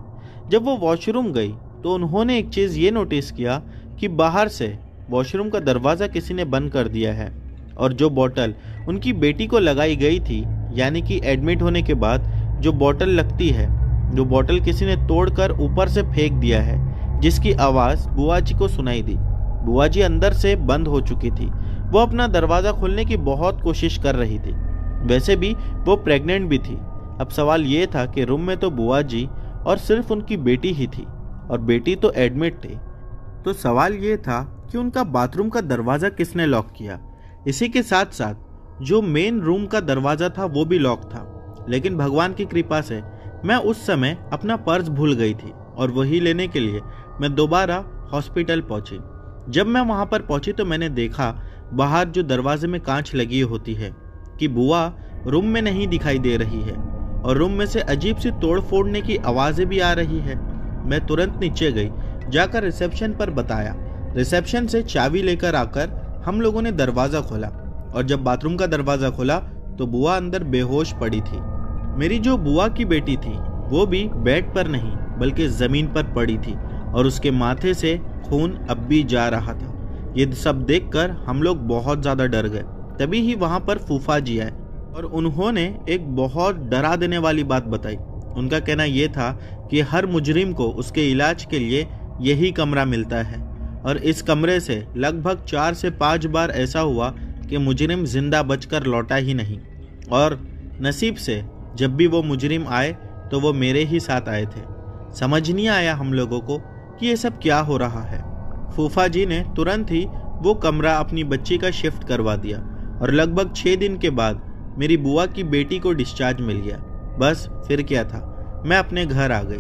जब वो वॉशरूम गई तो उन्होंने एक चीज़ ये नोटिस किया कि बाहर से वॉशरूम का दरवाज़ा किसी ने बंद कर दिया है और जो बोतल उनकी बेटी को लगाई गई थी, यानी कि एडमिट होने के बाद जो बोतल लगती है, जो बोतल किसी ने तोड़कर ऊपर से फेंक दिया है, जिसकी आवाज़ बुआ जी को सुनाई दी। बुआ जी अंदर से बंद हो चुकी थी। वो अपना दरवाज़ा खोलने की बहुत कोशिश कर रही थी। वैसे भी वो प्रेग्नेंट भी थी। अब सवाल ये था कि रूम में तो बुआ जी और सिर्फ उनकी बेटी ही थी और बेटी तो एडमिट थी। तो सवाल ये था कि उनका बाथरूम का दरवाज़ा किसने लॉक किया। इसी के साथ साथ जो मेन रूम का दरवाज़ा था वो भी लॉक था। लेकिन भगवान की कृपा से मैं उस समय अपना पर्स भूल गई थी और वही लेने के लिए मैं दोबारा हॉस्पिटल पहुंची। जब मैं वहां पर पहुंची तो मैंने देखा बाहर जो दरवाजे में कांच लगी होती है कि बुआ रूम में नहीं दिखाई दे रही है और रूम में से अजीब सी तोड़ फोड़ने की आवाज़ें भी आ रही है। मैं तुरंत नीचे गई, जाकर रिसेप्शन पर बताया। रिसेप्शन से चाबी लेकर आकर हम लोगों ने दरवाज़ा खोला और जब बाथरूम का दरवाज़ा खोला तो बुआ अंदर बेहोश पड़ी थी। मेरी जो बुआ की बेटी थी वो भी बेड पर नहीं बल्कि जमीन पर पड़ी थी और उसके माथे से खून अब भी जा रहा था। ये सब देखकर हम लोग बहुत ज़्यादा डर गए। तभी ही वहाँ पर फूफा जी आए और उन्होंने एक बहुत डरा देने वाली बात बताई। उनका कहना यह था कि हर मुजरिम को उसके इलाज के लिए यही कमरा मिलता है और इस कमरे से लगभग 4 से 5 बार ऐसा हुआ कि मुजरिम जिंदा बचकर लौटा ही नहीं, और नसीब से जब भी वो मुजरिम आए तो वो मेरे ही साथ आए थे। समझ नहीं आया हम लोगों को कि ये सब क्या हो रहा है। फूफा जी ने तुरंत ही वो कमरा अपनी बच्ची का शिफ्ट करवा दिया और लगभग 6 दिन के बाद मेरी बुआ की बेटी को डिस्चार्ज मिल गया। बस फिर क्या था, मैं अपने घर आ गई।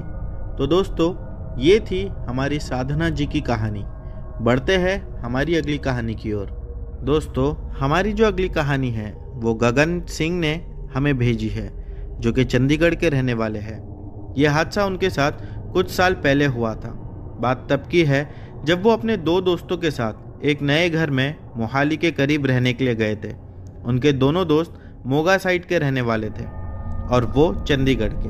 तो दोस्तों, ये थी हमारी साधना जी की कहानी। बढ़ते हैं हमारी अगली कहानी की ओर। दोस्तों, हमारी जो अगली कहानी है वो गगन सिंह ने हमें भेजी है, जो कि चंडीगढ़ के रहने वाले हैं। यह हादसा उनके साथ कुछ साल पहले हुआ था। बात तब की है जब वो अपने 2 दोस्तों के साथ एक नए घर में मोहाली के करीब रहने के लिए गए थे। उनके दोनों दोस्त मोगा साइड के रहने वाले थे और वो चंडीगढ़ के।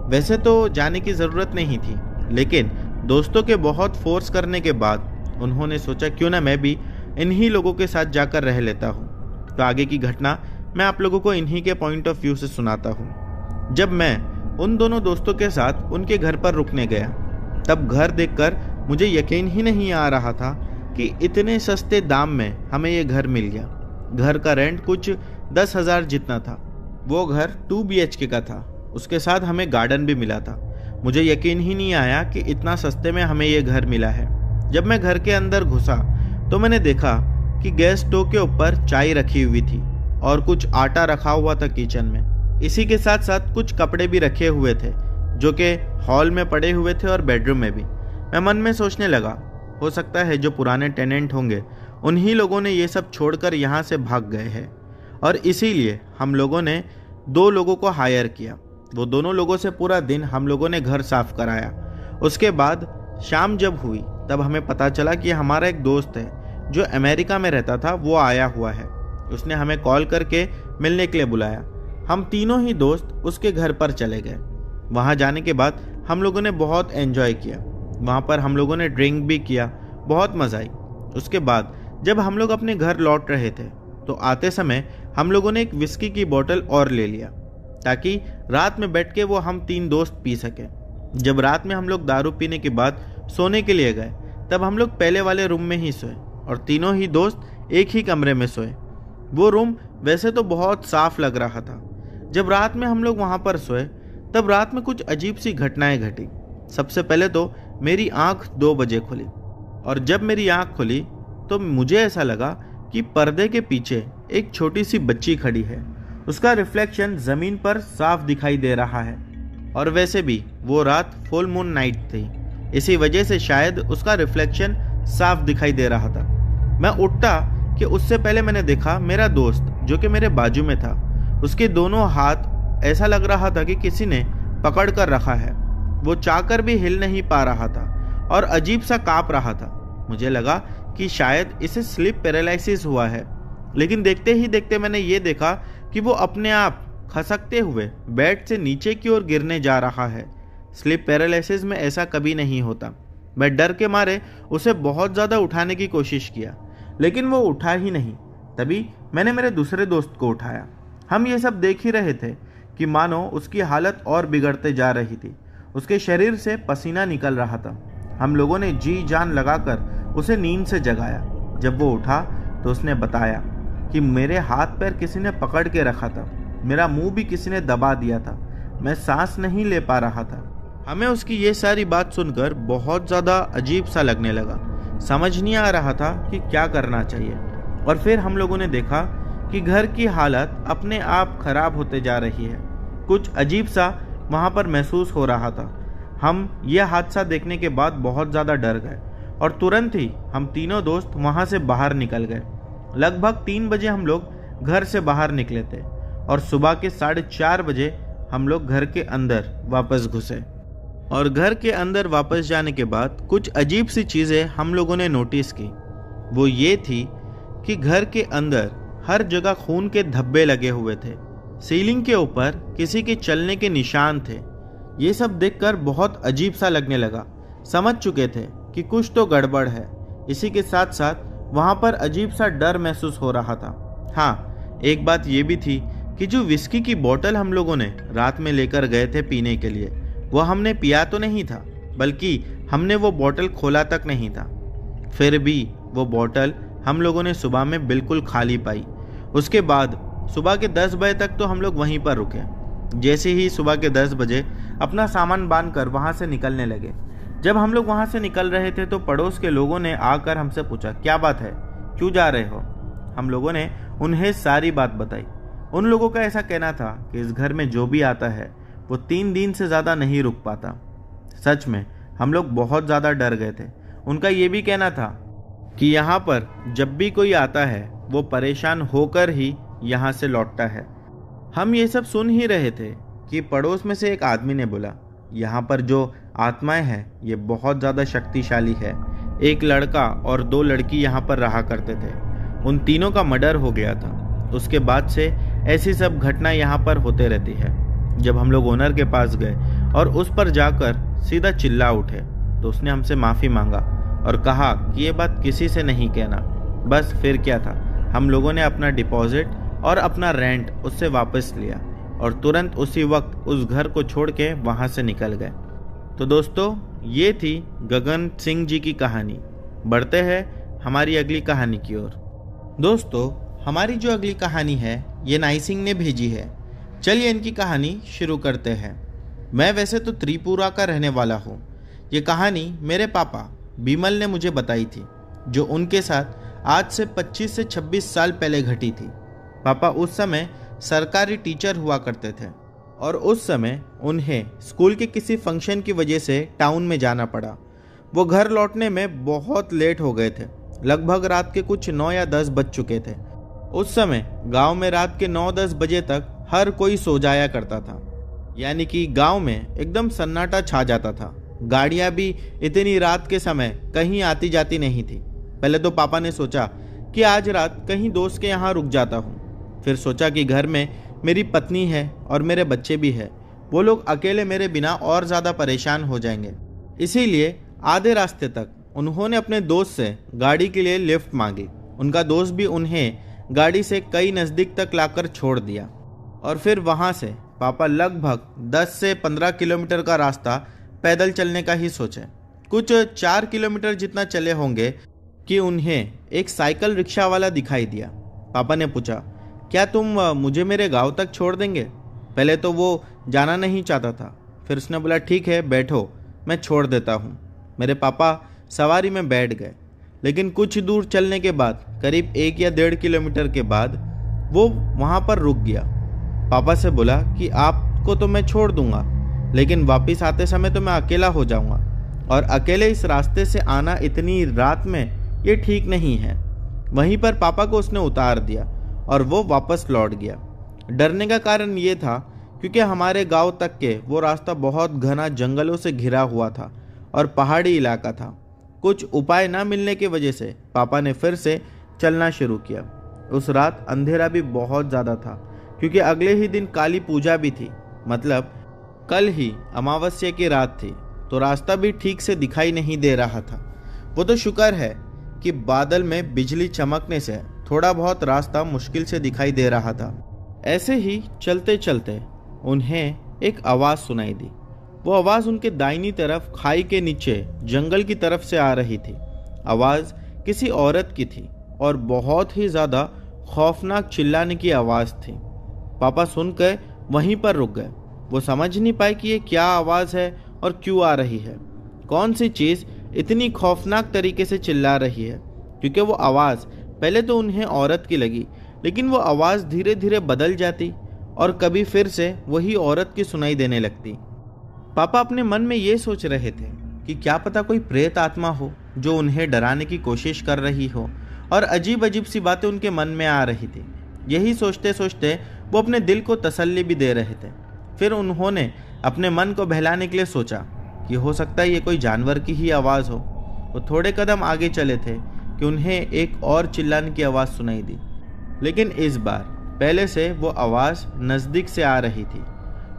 वैसे तो जाने की ज़रूरत नहीं थी, लेकिन दोस्तों के बहुत फोर्स करने के बाद उन्होंने सोचा क्यों ना मैं भी इन्हीं लोगों के साथ जाकर रह लेता हूँ। तो आगे की घटना मैं आप लोगों को इन्हीं के पॉइंट ऑफ व्यू से सुनाता हूँ। जब मैं उन दोनों दोस्तों के साथ उनके घर पर रुकने गया, तब घर देखकर मुझे यकीन ही नहीं आ रहा था कि इतने सस्ते दाम में हमें ये घर मिल गया। घर का रेंट कुछ 10,000 जितना था। वो घर 2 BHK का था। उसके साथ हमें गार्डन भी मिला था। मुझे यकीन ही नहीं आया कि इतना सस्ते में हमें ये घर मिला है। जब मैं घर के अंदर घुसा तो मैंने देखा कि गैस स्टोव के ऊपर चाय रखी हुई थी और कुछ आटा रखा हुआ था किचन में। इसी के साथ साथ कुछ कपड़े भी रखे हुए थे जो कि हॉल में पड़े हुए थे और बेडरूम में भी। मैं मन में सोचने लगा, हो सकता है जो पुराने टेनेंट होंगे उन्हीं लोगों ने ये सब छोड़कर यहाँ से भाग गए हैं और इसीलिए हम लोगों ने 2 लोगों को हायर किया। वो दोनों लोगों से पूरा दिन हम लोगों ने घर साफ कराया। उसके बाद शाम जब हुई तब हमें पता चला कि हमारा एक दोस्त है जो अमेरिका में रहता था, वो आया हुआ है। उसने हमें कॉल करके मिलने के लिए बुलाया। हम तीनों ही दोस्त उसके घर पर चले गए। वहाँ जाने के बाद हम लोगों ने बहुत एंजॉय किया। वहाँ पर हम लोगों ने ड्रिंक भी किया, बहुत मज़ा आई। उसके बाद जब हम लोग अपने घर लौट रहे थे तो आते समय हम लोगों ने एक विस्की की बोतल और ले लिया ताकि रात में बैठ के वो हम 3 दोस्त पी सकें। जब रात में हम लोग दारू पीने के बाद सोने के लिए गए तब हम लोग पहले वाले रूम में ही सोए और तीनों ही दोस्त एक ही कमरे में सोए। वो रूम वैसे तो बहुत साफ लग रहा था। जब रात में हम लोग वहाँ पर सोए तब रात में कुछ अजीब सी घटनाएं घटी। सबसे पहले तो मेरी आंख 2 बजे खुली और जब मेरी आंख खुली तो मुझे ऐसा लगा कि पर्दे के पीछे एक छोटी सी बच्ची खड़ी है। उसका रिफ्लेक्शन ज़मीन पर साफ दिखाई दे रहा है और वैसे भी वो रात फुल मून नाइट थी, इसी वजह से शायद उसका रिफ्लेक्शन साफ दिखाई दे रहा था। मैं उठा कि उससे पहले मैंने देखा मेरा दोस्त जो कि मेरे बाजू में था, उसके दोनों हाथ ऐसा लग रहा था कि किसी ने पकड़ कर रखा है। वो चाहकर भी हिल नहीं पा रहा था और अजीब सा काँप रहा था। मुझे लगा कि शायद इसे स्लीप पैरालिसिस हुआ है, लेकिन देखते ही देखते मैंने ये देखा कि वो अपने आप खसकते हुए बेड से नीचे की ओर गिरने जा रहा है। स्लीप पैरालिसिस में ऐसा कभी नहीं होता। मैं डर के मारे उसे बहुत ज़्यादा उठाने की कोशिश किया, लेकिन वो उठा ही नहीं। तभी मैंने मेरे दूसरे दोस्त को उठाया। हम ये सब देख ही रहे थे कि मानो उसकी हालत और बिगड़ते जा रही थी। उसके शरीर से पसीना निकल रहा था। हम लोगों ने जी जान लगाकर उसे नींद से जगाया। जब वो उठा तो उसने बताया कि मेरे हाथ पैर किसी ने पकड़ के रखा था, मेरा मुंह भी किसी ने दबा दिया था, मैं सांस नहीं ले पा रहा था। हमें उसकी ये सारी बात सुनकर बहुत ज़्यादा अजीब सा लगने लगा। समझ नहीं आ रहा था कि क्या करना चाहिए। और फिर हम लोगों ने देखा कि घर की हालत अपने आप खराब होते जा रही है। कुछ अजीब सा वहाँ पर महसूस हो रहा था। हम यह हादसा देखने के बाद बहुत ज़्यादा डर गए और तुरंत ही हम तीनों दोस्त वहाँ से बाहर निकल गए। लगभग 3 बजे हम लोग घर से बाहर निकले थे और सुबह के 4:30 बजे हम लोग घर के अंदर वापस घुसे। और घर के अंदर वापस जाने के बाद कुछ अजीब सी चीज़ें हम लोगों ने नोटिस की। वो ये थी कि घर के अंदर हर जगह खून के धब्बे लगे हुए थे। सीलिंग के ऊपर किसी के चलने के निशान थे। ये सब देखकर बहुत अजीब सा लगने लगा। समझ चुके थे कि कुछ तो गड़बड़ है। इसी के साथ साथ वहाँ पर अजीब सा डर महसूस हो रहा था। हाँ, एक बात ये भी थी कि जो विस्की की बोतल हम लोगों ने रात में लेकर गए थे पीने के लिए, वो हमने पिया तो नहीं था, बल्कि हमने वो बोतल खोला तक नहीं था। फिर भी वो बोतल हम लोगों ने सुबह में बिल्कुल खाली पाई। उसके बाद सुबह के 10 बजे तक तो हम लोग वहीं पर रुके। जैसे ही सुबह के 10 बजे अपना सामान बांधकर वहाँ से निकलने लगे। जब हम लोग वहाँ से निकल रहे थे तो पड़ोस के लोगों ने आकर हमसे पूछा, क्या बात है, क्यों जा रहे हो? हम लोगों ने उन्हें सारी बात बताई। उन लोगों का ऐसा कहना था कि इस घर में जो भी आता है वो 3 दिन से ज़्यादा नहीं रुक पाता। सच में हम लोग बहुत ज़्यादा डर गए थे। उनका ये भी कहना था कि यहाँ पर जब भी कोई आता है वो परेशान होकर ही यहाँ से लौटता है। हम ये सब सुन ही रहे थे कि पड़ोस में से एक आदमी ने बोला, यहाँ पर जो आत्माएं हैं ये बहुत ज़्यादा शक्तिशाली है। एक लड़का और 2 लड़की यहाँ पर रहा करते थे। उन तीनों का मर्डर हो गया था। उसके बाद से ऐसी सब घटना यहाँ पर होते रहती है। जब हम लोग ओनर के पास गए और उस पर जाकर सीधा चिल्ला उठे तो उसने हमसे माफ़ी मांगा और कहा कि ये बात किसी से नहीं कहना। बस फिर क्या था, हम लोगों ने अपना डिपॉजिट और अपना रेंट उससे वापस लिया और तुरंत उसी वक्त उस घर को छोड़ के वहाँ से निकल गए। तो दोस्तों, ये थी गगन सिंह जी की कहानी। बढ़ते हैं हमारी अगली कहानी की ओर। दोस्तों, हमारी जो अगली कहानी है ये नाई सिंह ने भेजी है। चलिए इनकी कहानी शुरू करते हैं। मैं वैसे तो त्रिपुरा का रहने वाला हूँ। ये कहानी मेरे पापा बिमल ने मुझे बताई थी, जो उनके साथ आज से 25 से 26 साल पहले घटी थी। पापा उस समय सरकारी टीचर हुआ करते थे और उस समय उन्हें स्कूल के किसी फंक्शन की वजह से टाउन में जाना पड़ा। वो घर लौटने में बहुत लेट हो गए थे। लगभग रात के कुछ 9 या 10 बज चुके थे। उस समय गांव में रात के 9-10 बजे तक हर कोई सो जाया करता था, यानी कि गांव में एकदम सन्नाटा छा जाता था। गाड़ियां भी इतनी रात के समय कहीं आती जाती नहीं थी। पहले तो पापा ने सोचा कि आज रात कहीं दोस्त के यहाँ रुक जाता हूँ। फिर सोचा कि घर में मेरी पत्नी है और मेरे बच्चे भी हैं, वो लोग अकेले मेरे बिना और ज़्यादा परेशान हो जाएंगे। इसीलिए आधे रास्ते तक उन्होंने अपने दोस्त से गाड़ी के लिए लिफ्ट मांगी। उनका दोस्त भी उन्हें गाड़ी से कई नज़दीक तक लाकर छोड़ दिया और फिर वहाँ से पापा लगभग 10 से 15 किलोमीटर का रास्ता पैदल चलने का ही सोचे। कुछ 4 किलोमीटर जितना चले होंगे कि उन्हें एक साइकिल रिक्शा वाला दिखाई दिया। पापा ने पूछा, क्या तुम मुझे मेरे गांव तक छोड़ देंगे? पहले तो वो जाना नहीं चाहता था। फिर उसने बोला, ठीक है बैठो, मैं छोड़ देता हूँ। मेरे पापा सवारी में बैठ गए, लेकिन कुछ दूर चलने के बाद, करीब 1 या 1.5 किलोमीटर के बाद, वो वहाँ पर रुक गया। पापा से बोला कि आपको तो मैं छोड़ दूंगा, लेकिन वापस आते समय तो मैं अकेला हो जाऊंगा और अकेले इस रास्ते से आना इतनी रात में ये ठीक नहीं है। वहीं पर पापा को उसने उतार दिया और वो वापस लौट गया। डरने का कारण ये था क्योंकि हमारे गांव तक के वो रास्ता बहुत घना जंगलों से घिरा हुआ था और पहाड़ी इलाका था। कुछ उपाय ना मिलने की वजह से पापा ने फिर से चलना शुरू किया। उस रात अंधेरा भी बहुत ज़्यादा था क्योंकि अगले ही दिन काली पूजा भी थी, मतलब कल ही अमावस्या की रात थी, तो रास्ता भी ठीक से दिखाई नहीं दे रहा था। वो तो शुक्र है कि बादल में बिजली चमकने से थोड़ा बहुत रास्ता मुश्किल से दिखाई दे रहा था। ऐसे ही चलते चलते उन्हें एक आवाज़ सुनाई दी। वो आवाज़ उनके दाहिनी तरफ खाई के नीचे जंगल की तरफ से आ रही थी। आवाज़ किसी औरत की थी और बहुत ही ज़्यादा खौफनाक चिल्लाने की आवाज़ थी। पापा सुनकर वहीं पर रुक गए। वो समझ नहीं पाए कि ये क्या आवाज़ है और क्यों आ रही है, कौन सी चीज़ इतनी खौफनाक तरीके से चिल्ला रही है। क्योंकि वो आवाज़ पहले तो उन्हें औरत की लगी, लेकिन वो आवाज़ धीरे धीरे बदल जाती और कभी फिर से वही औरत की सुनाई देने लगती। पापा अपने मन में ये सोच रहे थे कि क्या पता कोई प्रेत आत्मा हो जो उन्हें डराने की कोशिश कर रही हो, और अजीब अजीब सी बातें उनके मन में आ रही थी। यही सोचते सोचते वो अपने दिल को तसल्ली भी दे रहे थे। फिर उन्होंने अपने मन को बहलाने के लिए सोचा कि हो सकता है ये कोई जानवर की ही आवाज़ हो। वो थोड़े कदम आगे चले थे कि उन्हें एक और चिल्लाने की आवाज़ सुनाई दी, लेकिन इस बार पहले से वो आवाज़ नज़दीक से आ रही थी।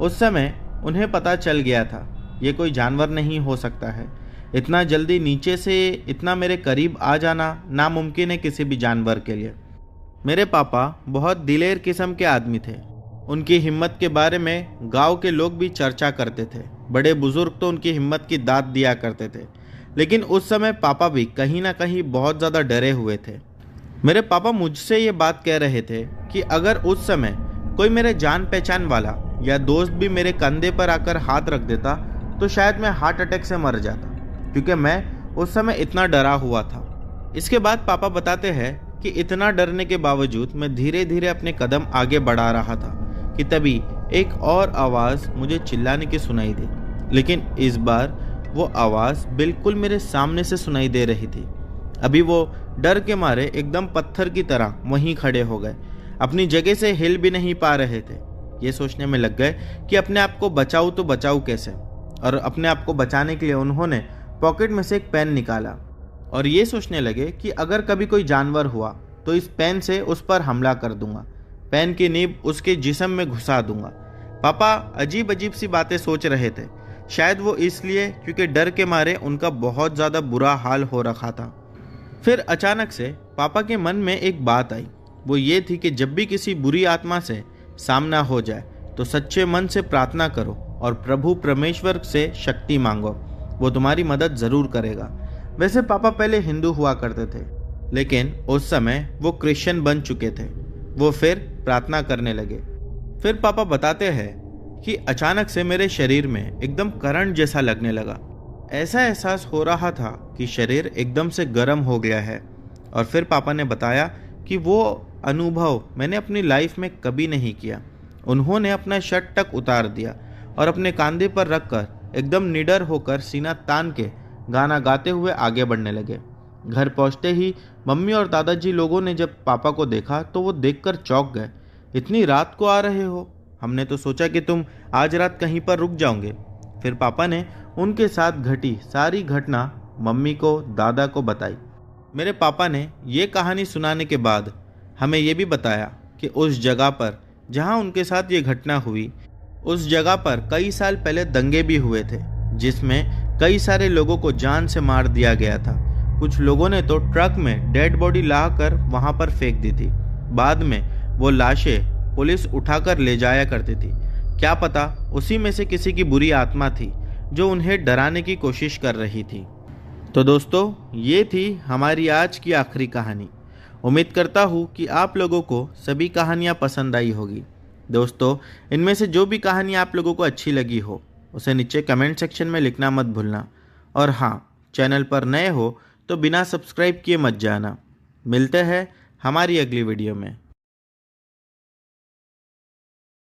उस समय उन्हें पता चल गया था ये कोई जानवर नहीं हो सकता है। इतना जल्दी नीचे से इतना मेरे करीब आ जाना नामुमकिन है किसी भी जानवर के लिए। मेरे पापा बहुत दिलेर किस्म के आदमी थे। उनकी हिम्मत के बारे में गांव के लोग भी चर्चा करते थे। बड़े बुजुर्ग तो उनकी हिम्मत की दाद दिया करते थे, लेकिन उस समय पापा भी कहीं ना कहीं बहुत ज़्यादा डरे हुए थे। मेरे पापा मुझसे ये बात कह रहे थे कि अगर उस समय कोई मेरे जान पहचान वाला या दोस्त भी मेरे कंधे पर आकर हाथ रख देता तो शायद मैं हार्ट अटैक से मर जाता, क्योंकि मैं उस समय इतना डरा हुआ था। इसके बाद पापा बताते हैं कि इतना डरने के बावजूद मैं धीरे धीरे अपने कदम आगे बढ़ा रहा था कि तभी एक और आवाज़ मुझे चिल्लाने की सुनाई दी। लेकिन इस बार वो आवाज़ बिल्कुल मेरे सामने से सुनाई दे रही थी। अभी वो डर के मारे एकदम पत्थर की तरह वहीं खड़े हो गए, अपनी जगह से हिल भी नहीं पा रहे थे। ये सोचने में लग गए कि अपने आप को बचाऊं तो बचाऊं कैसे, और अपने आप को बचाने के लिए उन्होंने पॉकेट में से एक पेन निकाला और ये सोचने लगे कि अगर कभी कोई जानवर हुआ तो इस पेन से उस पर हमला कर दूंगा, पेन की नीब उसके जिस्म में घुसा दूंगा। पापा अजीब अजीब सी बातें सोच रहे थे, शायद वो इसलिए क्योंकि डर के मारे उनका बहुत ज़्यादा बुरा हाल हो रखा था। फिर अचानक से पापा के मन में एक बात आई। वो ये थी कि जब भी किसी बुरी आत्मा से सामना हो जाए तो सच्चे मन से प्रार्थना करो और प्रभु परमेश्वर से शक्ति मांगो, वो तुम्हारी मदद ज़रूर करेगा। वैसे पापा पहले हिंदू हुआ करते थे, लेकिन उस समय वो क्रिश्चियन बन चुके थे। वो फिर प्रार्थना करने लगे। फिर पापा बताते हैं कि अचानक से मेरे शरीर में एकदम करंट जैसा लगने लगा। ऐसा एहसास हो रहा था कि शरीर एकदम से गर्म हो गया है। और फिर पापा ने बताया कि वो अनुभव मैंने अपनी लाइफ में कभी नहीं किया। उन्होंने अपना शर्ट तक उतार दिया और अपने कंधे पर रखकर एकदम निडर होकर सीना तान के गाना गाते हुए आगे बढ़ने लगे। घर पहुंचते ही मम्मी और दादाजी लोगों ने जब पापा को देखा तो वो देखकर चौंक गए। इतनी रात को आ रहे हो? हमने तो सोचा कि तुम आज रात कहीं पर रुक जाओगे। फिर पापा ने उनके साथ घटी सारी घटना मम्मी को, दादा को बताई। मेरे पापा ने ये कहानी सुनाने के बाद हमें ये भी बताया कि उस जगह पर जहाँ उनके साथ ये घटना हुई, उस जगह पर कई साल पहले दंगे भी हुए थे, जिसमें कई सारे लोगों को जान से मार दिया गया था। कुछ लोगों ने तो ट्रक में डेड बॉडी लाकर वहाँ पर फेंक दी थी। बाद में वो लाशें पुलिस उठाकर ले जाया करती थी। क्या पता उसी में से किसी की बुरी आत्मा थी जो उन्हें डराने की कोशिश कर रही थी। तो दोस्तों, ये थी हमारी आज की आखिरी कहानी। उम्मीद करता हूँ कि आप लोगों को सभी कहानियाँ पसंद आई होगी। दोस्तों, इनमें से जो भी कहानी आप लोगों को अच्छी लगी हो उसे नीचे कमेंट सेक्शन में लिखना मत भूलना। और हाँ, चैनल पर नए हो तो बिना सब्सक्राइब किए मत जाना। मिलते हैं हमारी अगली वीडियो में।